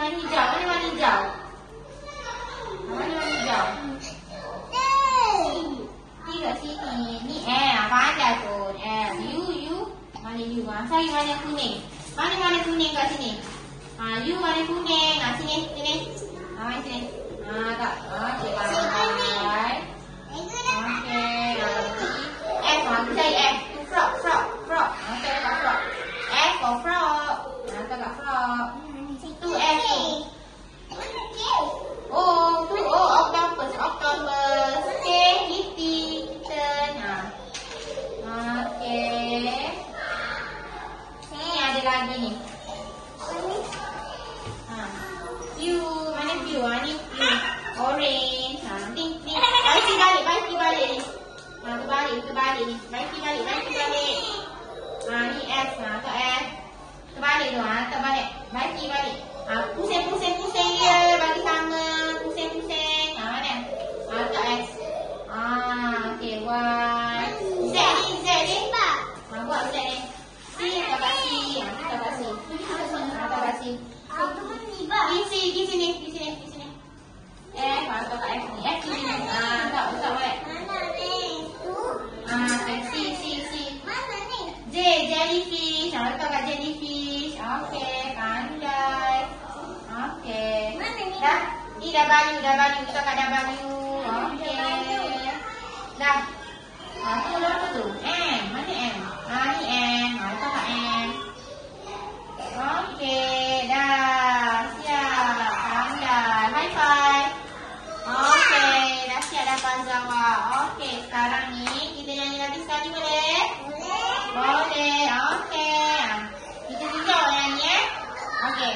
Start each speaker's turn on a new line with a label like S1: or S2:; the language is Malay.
S1: warna hijau? Mana warna hijau? Mana warna hijau? Ni kat sini. Ni pandai tu. You. Mana you? Cari warna kuning. Mana warna kuning kat sini? You warna kuning. Sini. Mari sini. Tak. Okey, pandai. Okey. F, kita cari F. Frog. Okey, letak frog. F for frog. Letak kat frog. Tu F tu. Octopus. Okey, kitten. Okey. Ni ada lagi ni. View, mana view? Ni view. Orange. Ting. Baiki balik ni. Terbalik ni. Baiki balik. Ni S. Tu S. Terbalik tu. Terbalik. Baiki balik. Pusing dia. Bagi sama. Pusing. Mana? Tu S. Okey. Y. Z ni. Buat Z ni. C. Kat C. Kita kat C. Di sini. F. Atau kat F ni. F ni. Tak balik. C. J. Jellyfish. Letak kat jellyfish. Okey. Pandai. Okey. Dah. Ni dah W. Letak kat W. Okey. Dah. Tu apa tu? M. Mana M? Ni M. Letak kat M. Okey. Dah. Siap. Pandai. High five. Okey. Dah siap dah Fazawa. Okey. Sekarang ni kita nyanyi lagi sekali boleh? Boleh. Okey. Kita tunjuk nyanyi Okey.